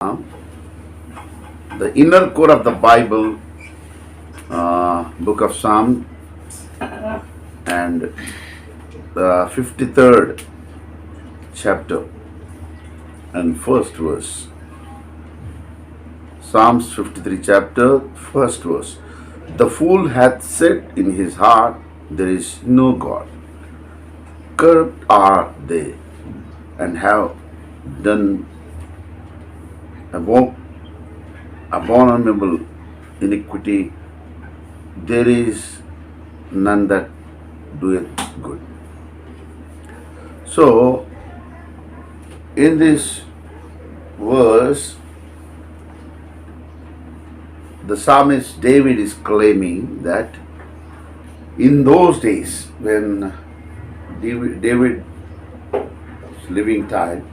The inner core of the Bible, book of Psalm, and the 53rd chapter and first verse. Psalms 53 chapter, first verse. The fool hath said in his heart, there is no God. Corrupt are they, and have done abominable iniquity. There is none that doeth good. So, in this verse, the psalmist David is claiming that in those days when David living time,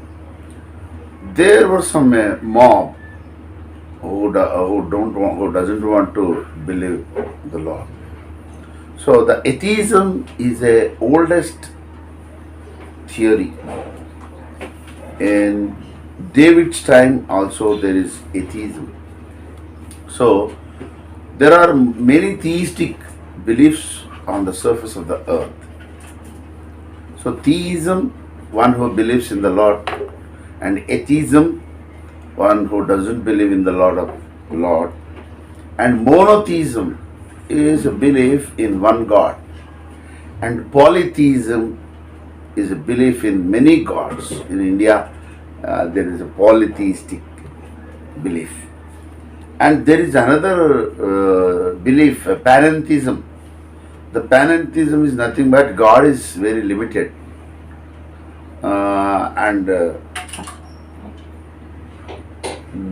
there was some mob who doesn't want to believe the Lord. So the atheism is the oldest theory. In David's time also there is atheism. So there are many theistic beliefs on the surface of the earth. So theism, one who believes in the Lord, and atheism, one who doesn't believe in the Lord, and monotheism is a belief in one God, and polytheism is a belief in many gods. In India, there is a polytheistic belief, and there is another belief, panentheism. The panentheism is nothing but God is very limited, and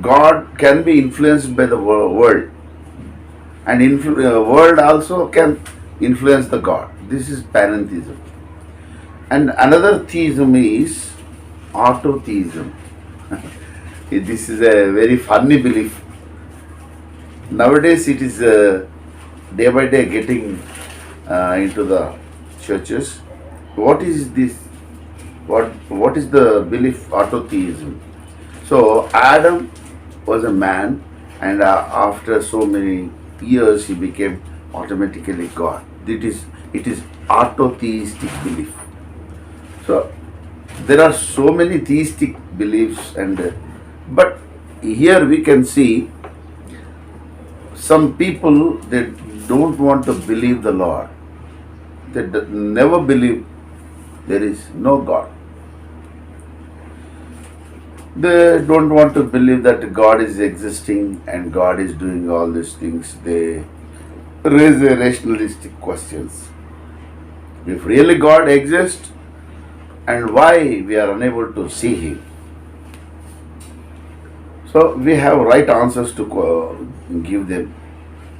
God can be influenced by the world, and world also can influence the God. This is panentheism. And another theism is autotheism. This is a very funny belief. Nowadays it is day by day getting into the churches. What is this? What is the belief autotheism? So Adam was a man, and after so many years he became automatically God. It is autotheistic belief. So there are so many theistic beliefs, but here we can see some people, they don't want to believe the Lord. They never believe there is no God. They don't want to believe that God is existing and God is doing all these things. They raise a rationalistic questions. If really God exists, and why we are unable to see Him? So we have right answers to give them,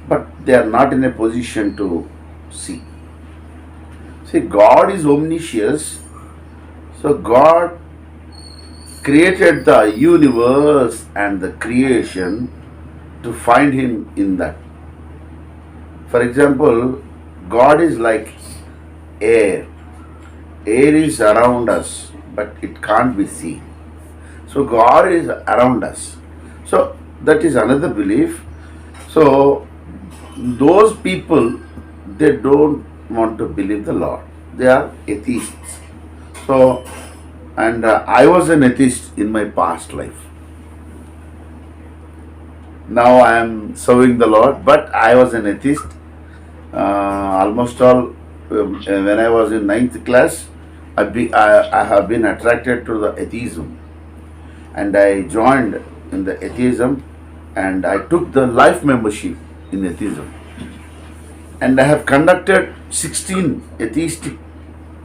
but they are not in a position to see. See, God is omniscience. So God created the universe and the creation to find Him in that. For example, God is like air. Air is around us, but it can't be seen. So God is around us. So that is another belief. So those people, they don't want to believe the Lord. They are atheists. So, and I was an atheist in my past life. Now I am serving the Lord, but I was an atheist. Almost all, when I was in 9th class, I have been attracted to the atheism, and I joined in the atheism, and I took the life membership in atheism, and I have conducted 16 atheistic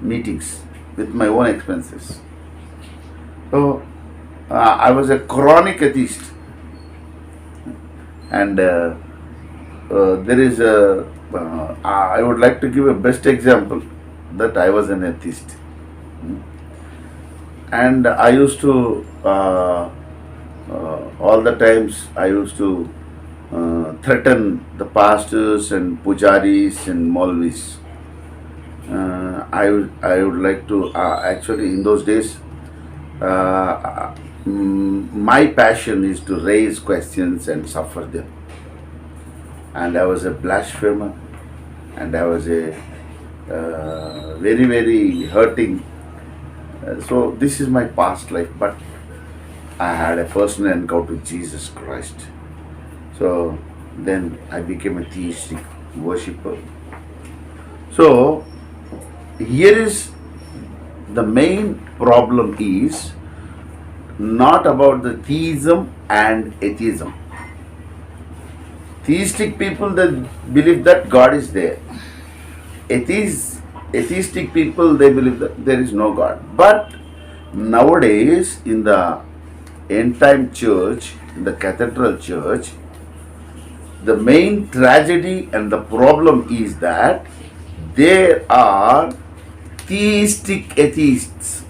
meetings with my own expenses. So I was a chronic atheist, and there is I would like to give a best example that I was an atheist. And I used to, all the times I used to threaten the pastors and pujaris and maulvis. I would like to, actually in those days, my passion is to raise questions and suffer them. And I was a blasphemer, and I was a very, very hurting. So this is my past life, but I had a personal encounter with Jesus Christ. So then I became a theistic worshipper. So here is the main problem is not about the theism and atheism. Theistic people, they believe that God is there. Atheistic people, they believe that there is no God. But nowadays in the end time church, in the cathedral church, the main tragedy and the problem is that there are theistic atheists.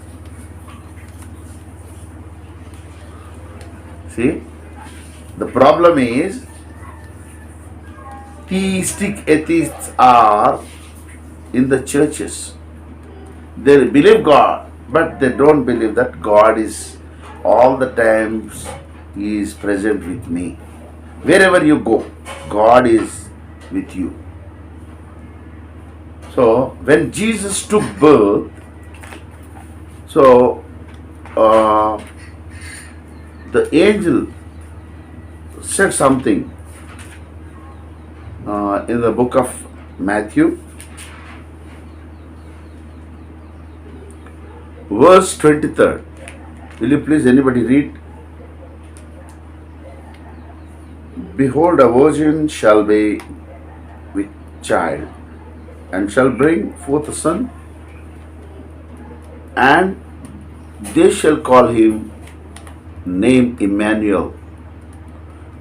See, the problem is theistic atheists are in the churches. They believe God, but they don't believe that God is all the times He is present with me. Wherever you go, God is with you. So when Jesus took birth, so the angel said something in the book of Matthew, verse 23. Will you please anybody read? Behold, a virgin shall be with child, and shall bring forth a son, and they shall call him name Emmanuel,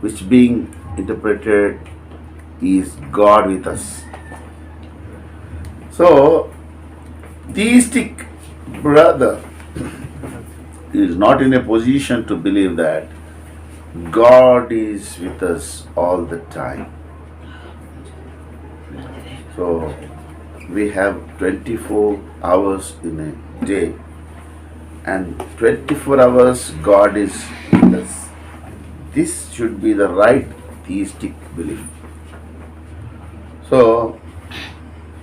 which being interpreted is God with us. So, theistic brother is not in a position to believe that God is with us all the time. So, we have 24 hours in a day, and 24 hours God is with us. This should be the right theistic belief. So,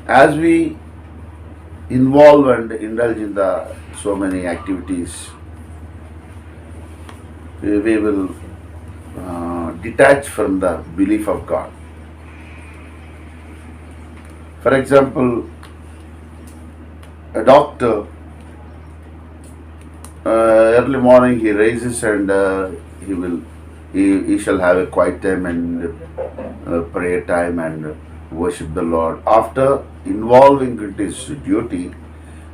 as we involve and indulge in the so many activities, we will detach from the belief of God. For example, a doctor, early morning he rises and he shall have a quiet time and prayer time and worship the Lord. After involving in his duty,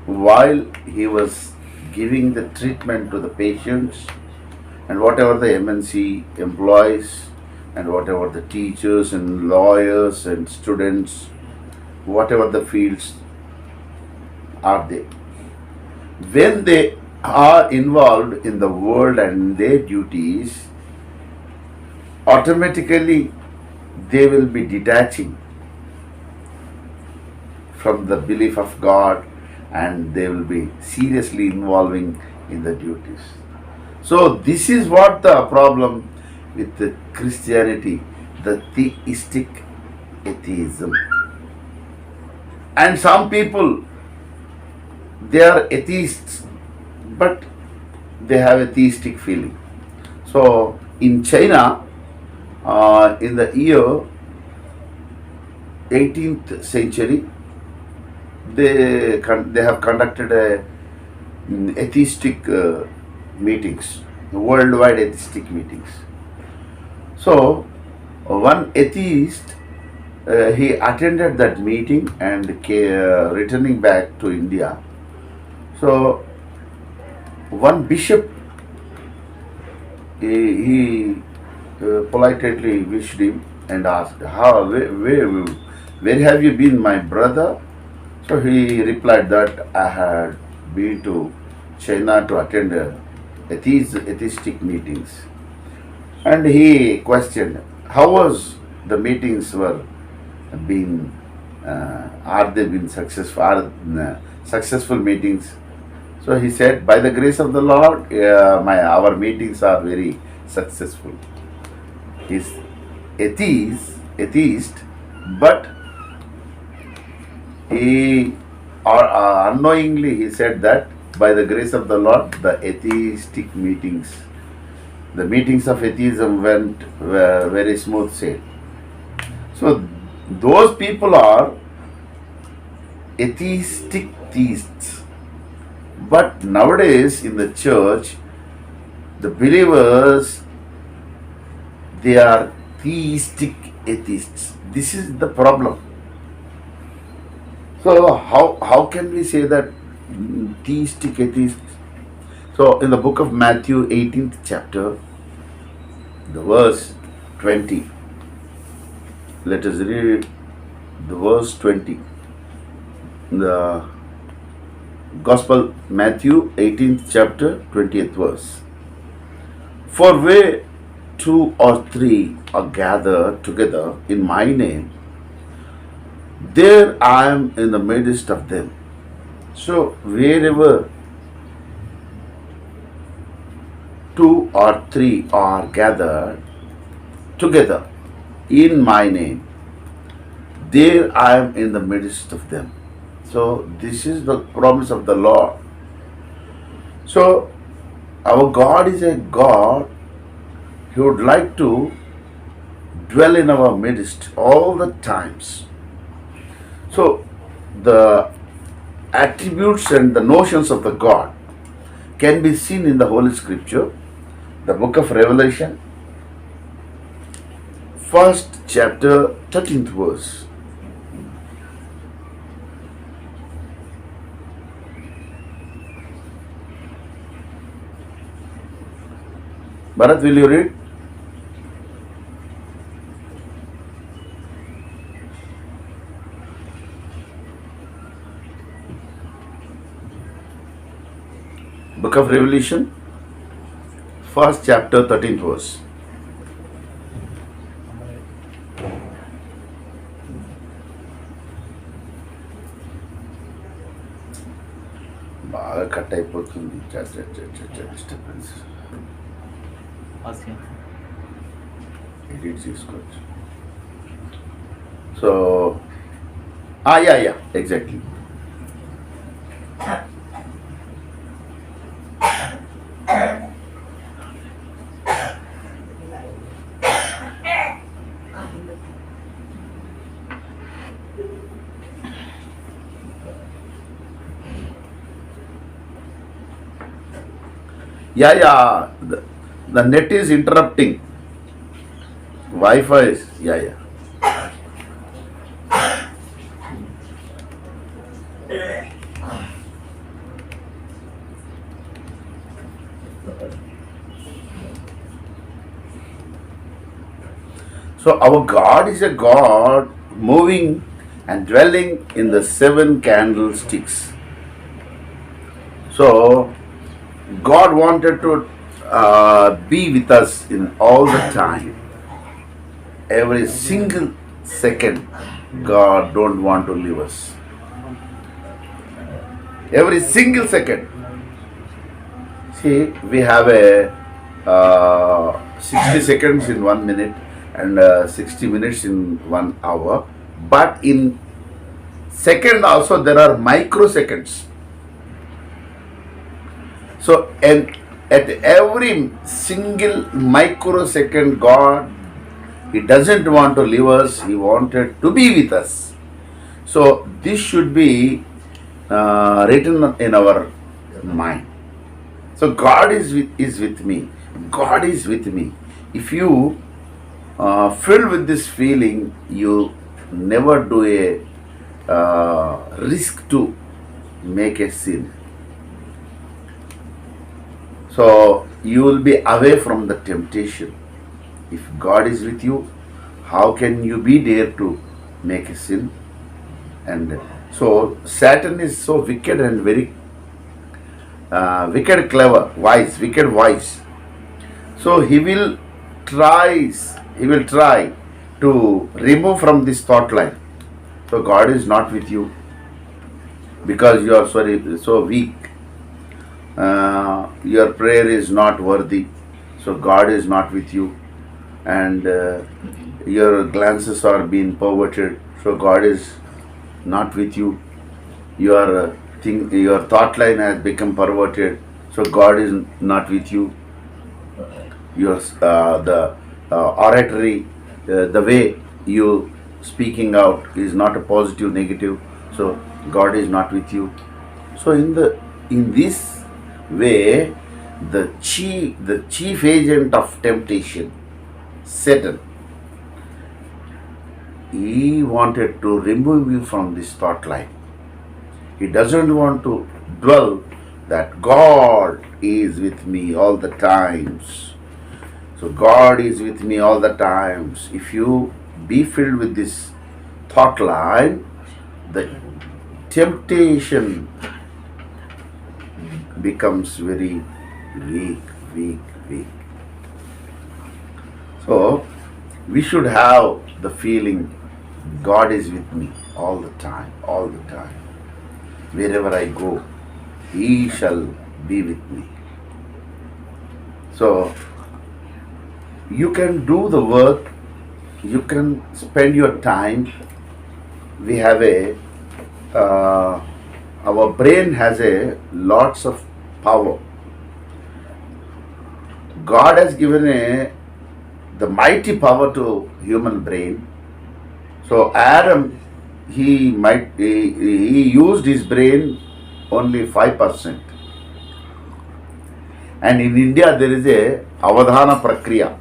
while he was giving the treatment to the patients, and whatever the MNC employees, and whatever the teachers and lawyers and students, whatever the fields are there, when they are involved in the world and their duties, automatically they will be detaching from the belief of God, and they will be seriously involving in the duties. So this is what the problem with the Christianity, the theistic atheism. And some people, they are atheists, but they have a theistic feeling. So in China, in the year 18th century, they have conducted a atheistic meetings, worldwide atheistic meetings. So one atheist, he attended that meeting and returning back to India. So one bishop, he politely wished him and asked, where have you been, my brother? So he replied that I had been to China to attend atheistic meetings. And he questioned, how was the meetings were being, are they been successful, successful meetings? So he said, by the grace of the Lord, our meetings are very successful. He's atheist, but he unknowingly he said that by the grace of the Lord, the atheistic meetings, the meetings of atheism were very smooth sail. So those people are atheistic theists. But nowadays in the church, the believers, they are theistic atheists. This is the problem. So how can we say that theistic atheists? So in the book of Matthew 18th chapter, the verse 20, let us read the verse 20. The Gospel Matthew 18th chapter 20th verse. For where 2 or 3 are gathered together in my name, there I am in the midst of them. So wherever 2 or 3 are gathered together in my name, there I am in the midst of them. So this is the promise of the Lord. So our God is a God. He would like to dwell in our midst all the times. So the attributes and the notions of the God can be seen in the Holy Scripture, the book of Revelation, 1st chapter, 13th verse. Bharat, will you read? Book of Revelation, 1st chapter, 13th verse. బాగా cut అయిపోతుంది disturbance. Edit చేసుకోవచ్చు. So yeah exactly. Yeah. The net is interrupting. Wi-Fi is, yeah. So our God is a God moving and dwelling in the 7 candlesticks. So God wanted to be with us in all the time. Every single second, God don't want to leave us. Every single second. See, we have a 60 seconds in 1 minute and 60 minutes in 1 hour. But in second also there are microseconds. So, and at every single microsecond, God, He doesn't want to leave us. He wanted to be with us. So, this should be written in our mind. So, God is with me. God is with me. If you fill with this feeling, you never do a risk to make a sin. So you will be away from the temptation. If God is with you, how can you be there to make a sin? And so Satan is so wicked and very clever, wicked wise. So he will try to remove from this thought line. So God is not with you because you are so weak. your prayer is not worthy, so God is not with you, and your glances are being perverted, so God is not with you. Your thought line has become perverted, so God is not with you. Your the oratory, the way you speaking out is not a positive, negative, so God is not with you. So in this way, the chief agent of temptation, Satan, he wanted to remove you from this thought line. He doesn't want to dwell that God is with me all the times. So God is with me all the times. If you be filled with this thought line, the temptation becomes very weak, weak, weak. So we should have the feeling God is with me all the time, all the time. Wherever I go, He shall be with me. So you can do the work, you can spend your time. We have our brain has lots of power. God has given the mighty power to human brain. So Adam, he used his brain only 5%. And in India there is a avadhana prakriya.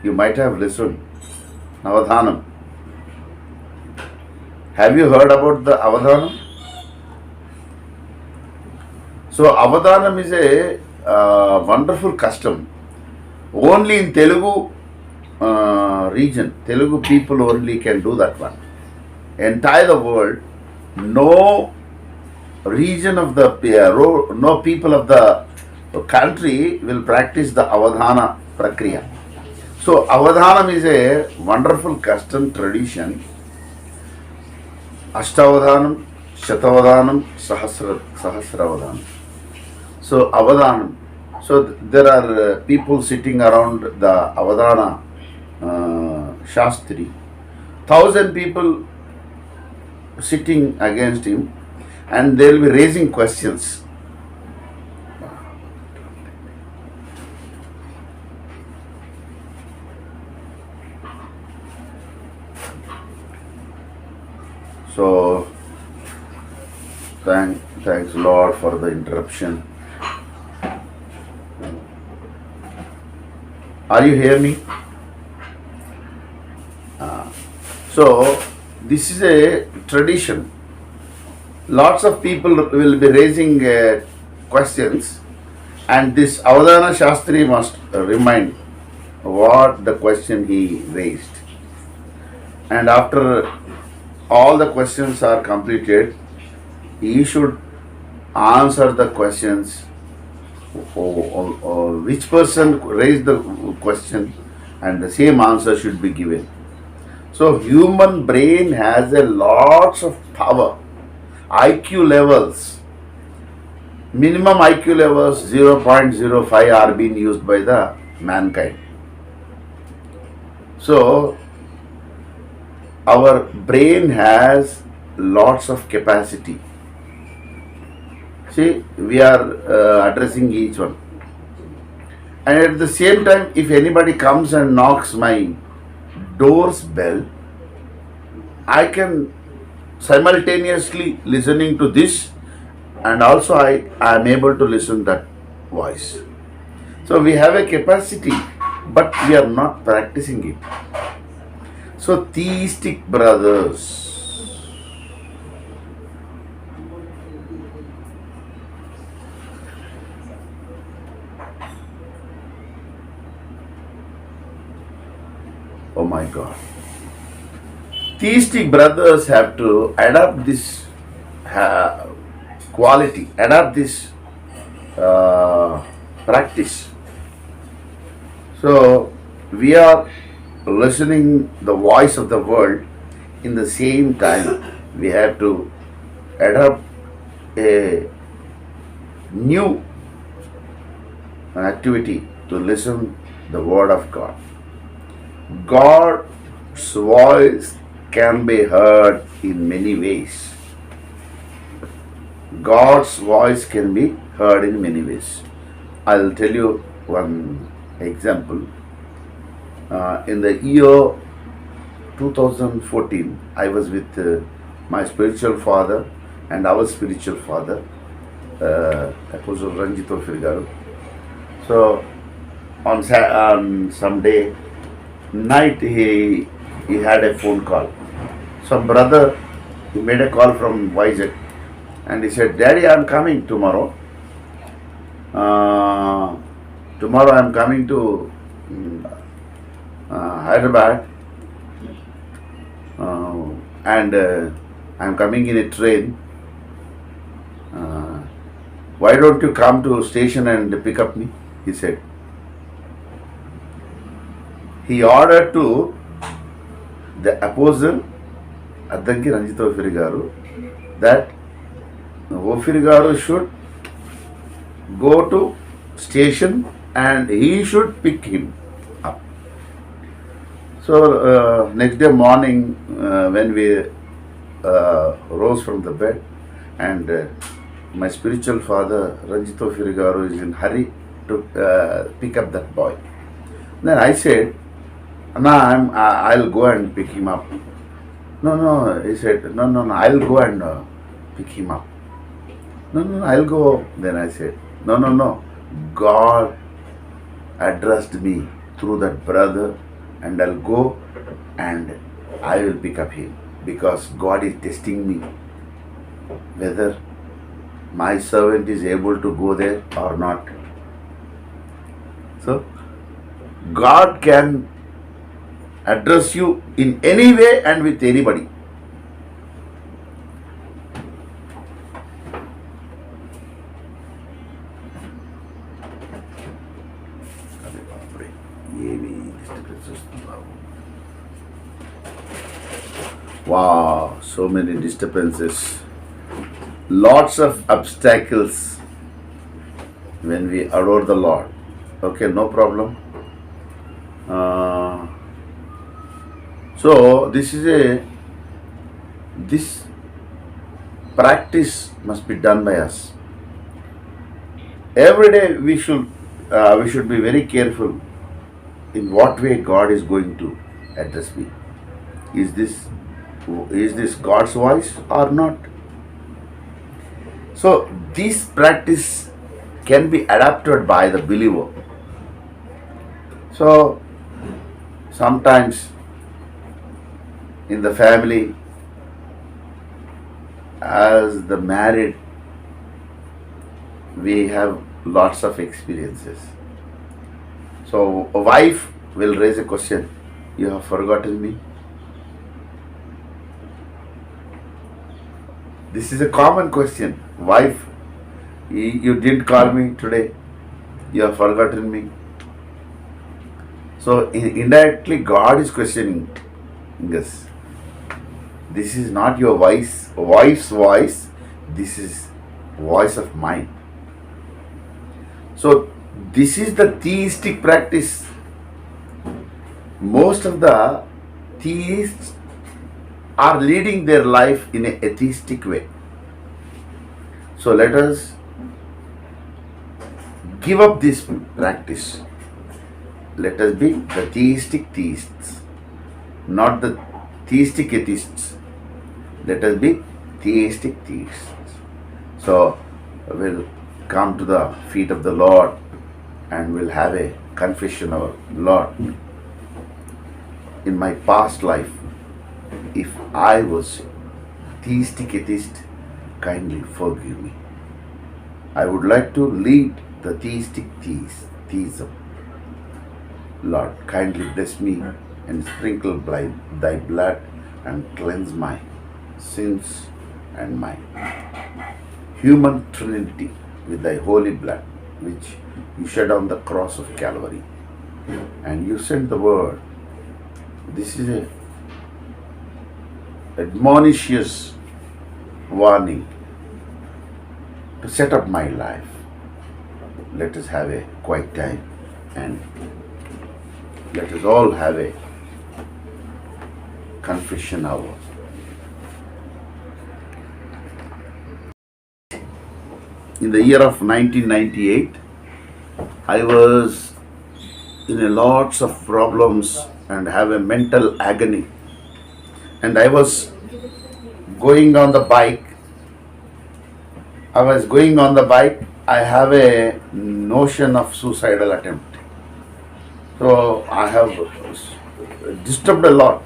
You might have listened. Avadhanam. Have you heard about the avadhanam? So avadhanam is a wonderful custom. Only in Telugu region, Telugu people only can do that one. Entire the world, no region of the no people of the country will practice the avadhana prakriya. So avadhanam is a wonderful custom tradition. Ashtavadhanam, Shatavadhanam, Sahasravadhanam. So avadhanam. So there are people sitting around the avadhana Shastri. 1,000 people sitting against him, and they will be raising questions. So thanks Lord for the interruption. Are you hearing me? So this is a tradition. Lots of people will be raising questions, and this Avadhana Shastri must remind what the question he raised. And after all the questions are completed, he should answer the questions. Which person raised the question, and the same answer should be given. So human brain has a lots of power. IQ levels, minimum IQ levels 0.05 are being used by the mankind. So our brain has lots of capacity. See, we are addressing each one. And at the same time, if anybody comes and knocks my door's bell, I can simultaneously listening to this, and also I am able to listen that voice. So we have a capacity, but we are not practicing it. So theistic brothers, oh my God. Theistic brothers have to adapt this quality, adapt this practice. So we are listening the voice of the world. In the same time, we have to adapt a new activity to listen the word of God. God's voice can be heard in many ways. God's voice can be heard in many ways. I'll tell you one example. In the year 2014, I was with my spiritual father and our spiritual father, Apostle Garu. So on some day night, he had a phone call. Some brother, he made a call from Vizag, and he said, "Daddy, I'm coming tomorrow. Tomorrow I'm coming to Hyderabad, and I'm coming in a train. Why don't you come to station and pick up me?" He said. He ordered to the apostle Addanki Ranjita Garu that Garu should go to station and he should pick him up. So next day morning, when we rose from the bed, and my spiritual father Ranjita Garu is in hurry to pick up that boy. Then I said, I'll go and pick him up. No, he said, no, I'll go and pick him up. No, I'll go. Then I said, no, God addressed me through that brother, and I'll go and I will pick up him, because God is testing me whether my servant is able to go there or not. So, God can address you in any way and with anybody. Wow, so many disturbances, lots of obstacles when we adore the Lord. Okay, no problem. So this practice must be done by us. Every day we should be very careful in what way God is going to address me. Is this God's voice or not? So this practice can be adapted by the believer. So sometimes in the family, as the married, we have lots of experiences. So a wife will raise a question, "You have forgotten me?" This is a common question. Wife, you didn't call me today. You have forgotten me. So indirectly, God is questioning us. This is not your wife's voice. This is voice of mine. So this is the theistic practice. Most of the theists are leading their life in an atheistic way. So let us give up this practice. Let us be the theistic theists, not the theistic atheists. Let us be theistic theists. So we'll come to the feet of the Lord and we'll have a confession of Lord. In my past life, if I was theistic atheist, kindly forgive me. I would like to lead the theistic theism. Lord, kindly bless me and sprinkle thy blood and cleanse my sins and my human trinity with thy holy blood, which you shed on the cross of Calvary. And you sent the word. This is a admonitious warning to set up my life. let us have a quiet time and let us all have a confession hour. In the year of 1998, I was in a lots of problems and have a mental agony. And I was going on the bike. I have a notion of suicidal attempt. So I have disturbed a lot,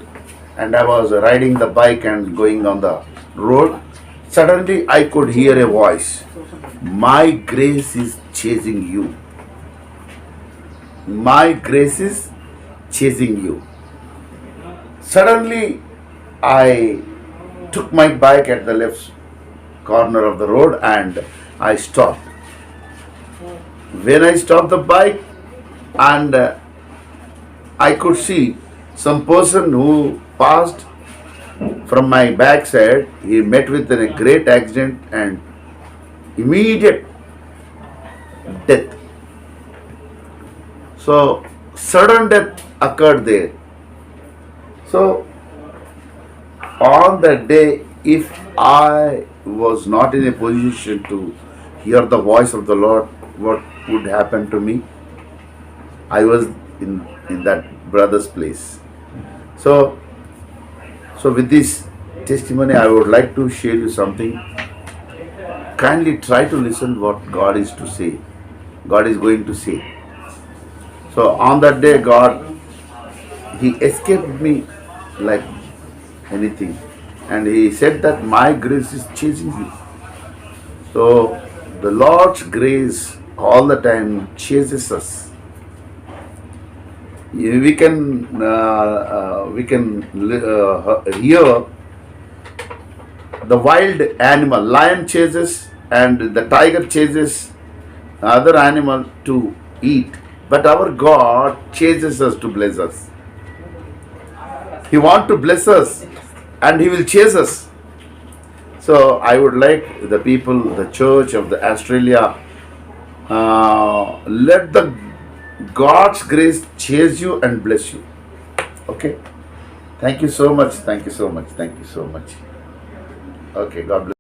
and I was riding the bike and going on the road. Suddenly I could hear a voice. My grace is chasing you. My grace is chasing you. Suddenly I took my bike at the left corner of the road and I stopped. When I stopped the bike, and I could see some person who passed from my backside. He met with a great accident and immediate death. So sudden death occurred there. So on that day, if I was not in a position to hear the voice of the Lord, what would happen to me? I was in that brother's place. So with this testimony, I would like to share you something. Kindly try to listen what God is to say. God is going to say. So on that day, He escaped me like anything. And He said that my grace is chasing you. So the Lord's grace all the time chases us. We can hear the wild animal. Lion chases and the tiger chases other animal to eat. But our God chases us to bless us. He wants to bless us and He will chase us. So I would like the people, the church of the Australia, let the God's grace chase you and bless you. Okay. Thank you so much. Thank you so much. Thank you so much. Okay. God bless.